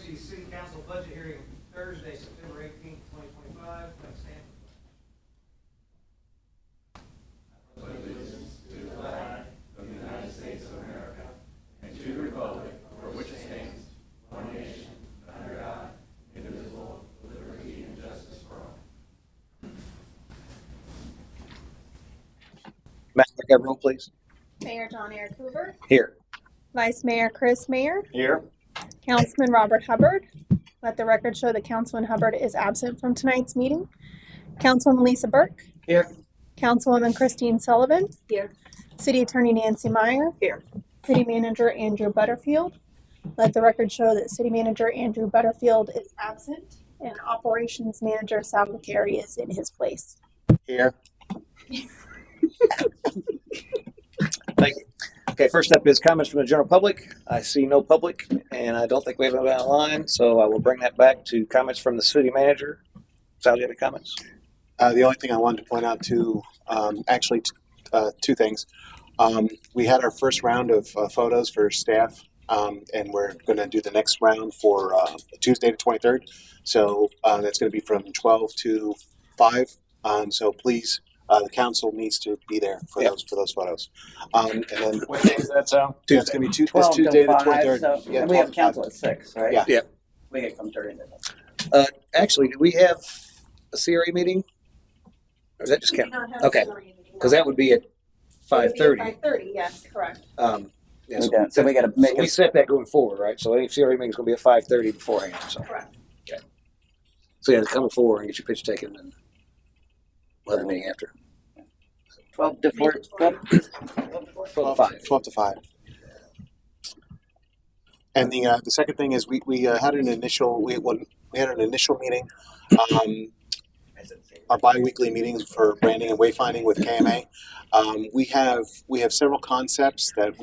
Richey City Council budget hearing Thursday, September 18th, 2025. Let's stand. Allegiance to the flag of the United States of America and to the republic for which it stands, one nation, under God, indivisible, with liberty and justice for all. Madam Clerk, have roll, please. Mayor John Eric Hoover, Here. Vice Mayor Chris Mayer, Here. Councilman Robert Hubbard. Let the record show that Councilman Hubbard is absent from tonight's meeting. Councilwoman Lisa Burke. Here. Councilwoman Christine Sullivan. Here. City Attorney Nancy Meyer. Here. City Manager Andrew Butterfield. Let the record show that City Manager Andrew Butterfield is absent and Operations Manager Sal McCary is in his place. Here. Thank you. Okay, first up is comments from the general public. I see no public, and I don't think we have anybody online, so I will bring that back to comments from the city manager. Sal, do you have any comments? The only thing I wanted to point out two things. We had our first round of photos for staff, and we're going to do the next round for Tuesday the 23rd. So that's going to be from 12 to 5. So please, the council needs to be there for those photos. And then What day is that, Sal? Tuesday. It's going to be 12 Tuesday till the 5, 23rd. so, Yeah, and we have 12 to 5. council at 6, right? Yeah. Yeah. We can come during it. Actually, do we have a CRE meeting? Or is that just count? Okay, because that would be at 5:30. 5:30, yes, correct. Yeah, We don't. So we got to make we it. set that going forward, right? So any CRE meeting is going to be at 5:30 beforehand. So. Correct. Okay. So yeah, come forward and get your picture taken, and we'll have a meeting after. 12 to 4. 12 to 4. 12 to 5. And the second thing is we had an initial meeting, our biweekly meetings for branding and wayfinding with KMA. We have several concepts that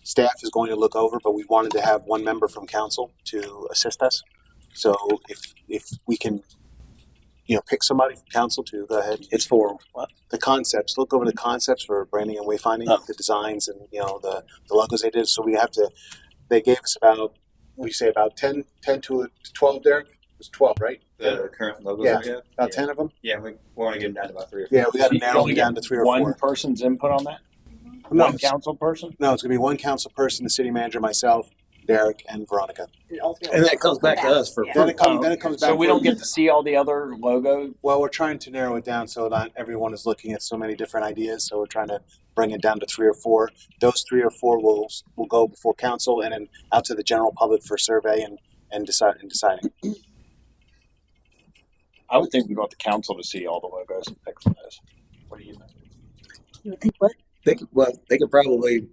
staff is going to look over, but we wanted to have one member from council to assist us. So if we can, pick somebody from council to go ahead. It's for what? The concepts. Look over the concepts for branding and wayfinding, the designs and the logos they did. So they gave us about 10 to 12, Derek? It was 12, right? The current logos Yeah. we have? About 10 of them? Yeah, we want to get them down to about 3 or 4. Yeah, we got to narrow it down to 3 or 4. One person's input on that? No, One council person? no, it's going to be one council person, the city manager, myself, Derek, and Veronica. And that comes back to us for Then it comes back. So we for- don't get to see all the other logos? Well, we're trying to narrow it down so not everyone is looking at so many different ideas. So we're trying to bring it down to 3 or 4. Those 3 or 4 will go before council and then out to the general public for survey and deciding. I would think we'd want the council to see all the logos and pick from those. What do you think? You would think what? they could probably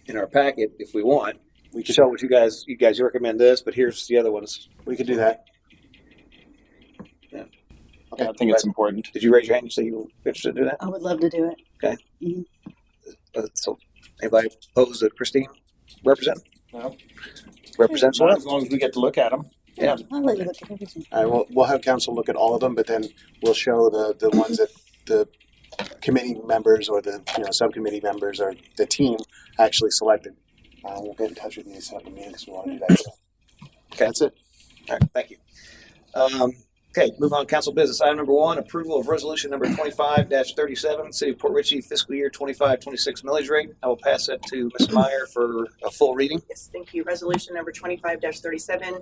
in our packet if we want. We can show what you guys recommend this, but here's the other ones. We could do that. Yeah. Okay. I think it's important. Did you raise your hand? You say you were interested in doing that? I would love to do it. Okay. Mhm. So anybody opposed to Christine represent? No. Represents As what? long as we get to look at them. Yeah. I'll let you look at everything. All right, we'll have council look at all of them, but then we'll show the ones that the committee members or the subcommittee members or the team actually selected. We'll get in touch with you and set up a meeting because we want to do that. So. Okay. That's it. All right, thank you. Okay, move on. Council business. Item number 1, approval of resolution number 25-37, City of Port Richey fiscal year 25-26 millage rate. I will pass that to Ms. Meyer for a full reading. Yes, thank you. Resolution number 25-37,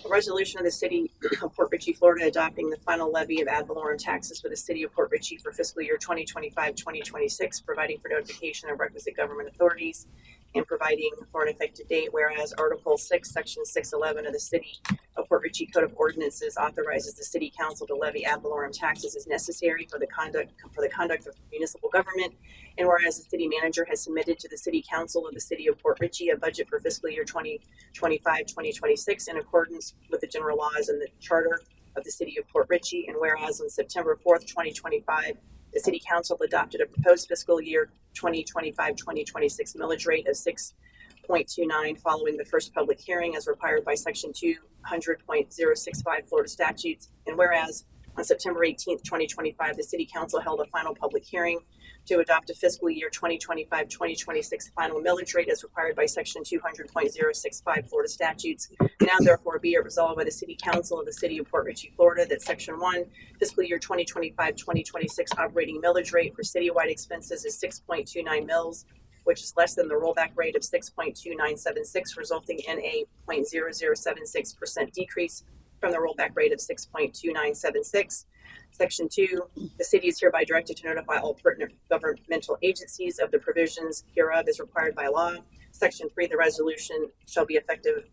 a resolution of the City of Port Richey, Florida, adopting the final levy of ad valorem taxes for the City of Port Richey for fiscal year 2025-2026, providing for notification of requisite government authorities and providing for an effective date, whereas Article 6, Section 611 of the City of Port Richey Code of Ordinances authorizes the City Council to levy ad valorem taxes as necessary for the conduct of municipal government, and whereas the City Manager has submitted to the City Council of the City of Port Richey a budget for fiscal year 2025-2026 in accordance with the general laws and the Charter of the City of Port Richey, and whereas on September 4th, 2025, the City Council adopted a proposed fiscal year 2025-2026 millage rate of 6.29 following the first public hearing as required by Section 200.065 Florida statutes. And whereas On September 18th, 2025, the City Council held a final public hearing to adopt a fiscal year 2025-2026 final millage rate as required by Section 200.065 Florida statutes. Now therefore be it resolved by the City Council of the City of Port Richey, Florida, that Section 1, fiscal year 2025-2026 operating millage rate for citywide expenses is 6.29 mils, which is less than the rollback rate of 6.2976, resulting in a 0.0076% decrease from the rollback rate of 6.2976. Section 2, the city is hereby directed to notify all pertinent governmental agencies of the provisions hereof as required by law. Section 3, the resolution shall be effective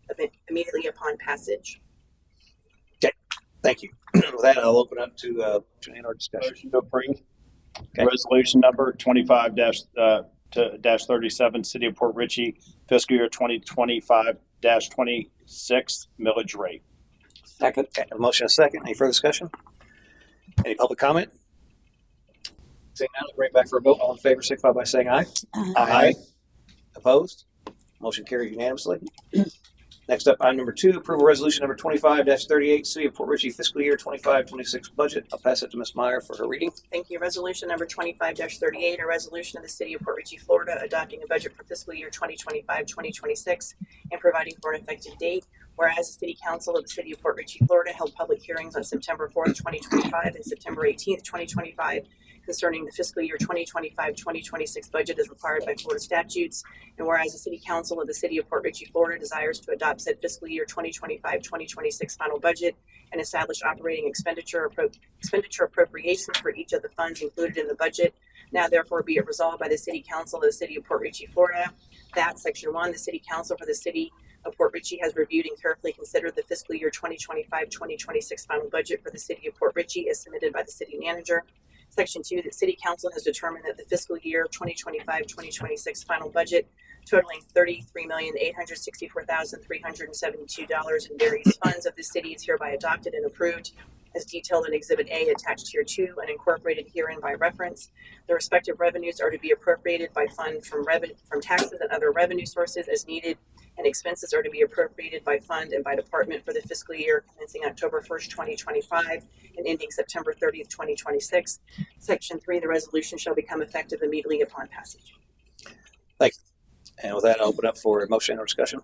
immediately upon passage. Thank you. With that, I'll open up to our discussion. Motion to approve. Okay. Resolution number 25-37, City of Port Richey, fiscal year 2025-26 millage rate. Second. Okay, a motion and a second. Any further discussion? Any public comment? Seeing none, bring it back for a vote. All in favor, signify by saying aye. Aye. Opposed? Motion carried unanimously. Next up, item number 2, approval resolution number 25-38, City of Port Richey fiscal year 25-26 budget. I'll pass it to Ms. Meyer for her reading. Thank you. Resolution number 25-38, a resolution of the City of Port Richey, Florida, adopting a budget for fiscal year 2025-2026 and providing for an effective date. Whereas the City Council of the City of Port Richey, Florida, held public hearings on September 4th, 2025 and September 18th, 2025 concerning the fiscal year 2025-2026 budget as required by Florida statutes. And whereas the City Council of the City of Port Richey, Florida desires to adopt said fiscal year 2025-2026 final budget and establish operating expenditure appropriations for each of the funds included in the budget. Now therefore be it resolved by the City Council of the City of Port Richey, Florida, that Section 1, the City Council for the City of Port Richey has reviewed and carefully considered the fiscal year 2025-2026 final budget for the City of Port Richey as submitted by the City Manager. Section 2, that City Council has determined that the fiscal year 2025-2026 final budget totaling $33,864,372 in various funds of the city is hereby adopted and approved as detailed in Exhibit A attached here to and incorporated herein by reference. The respective revenues are to be appropriated by fund from taxes and other revenue sources as needed, and expenses are to be appropriated by fund and by department for the fiscal year commencing October 1st, 2025 and ending September 30th, 2026. Section 3, the resolution shall become effective immediately upon passage. And with that, I'll open up for a motion or discussion.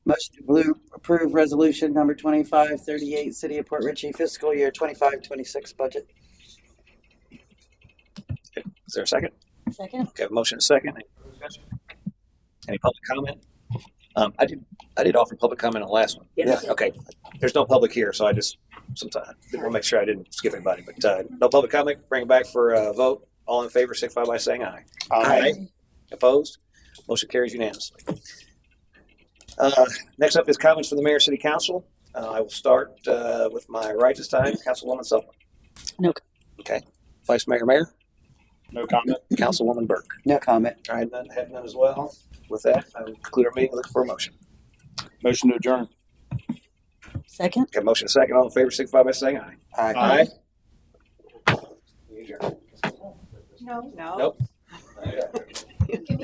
Motion to approve resolution number 25-38, City of Port Richey fiscal year 25-26 budget. Okay. Is there a second? Second. Okay, a motion and a second. Any further discussion? Any public comment? I did offer public comment on the last one. Yes. Okay. There's no public here, so I just sometimes want to make sure I didn't skip anybody. But no public comment. Bring it back for a vote. All in favor, signify by saying aye. Aye. Opposed? Motion carries unanimously. Next up is comments from the Mayor and City Council. I will start with my right this time, Councilwoman Sullivan. No. Okay. Vice Mayor Mayor, No comment. Councilwoman Burke. No comment. All right, none, have none as well. With that, I will conclude our meeting. Looking for a motion. Motion to adjourn. Second. Okay, motion and a second. All in favor, signify by saying aye. Aye. You adjourn. No. No. Nope.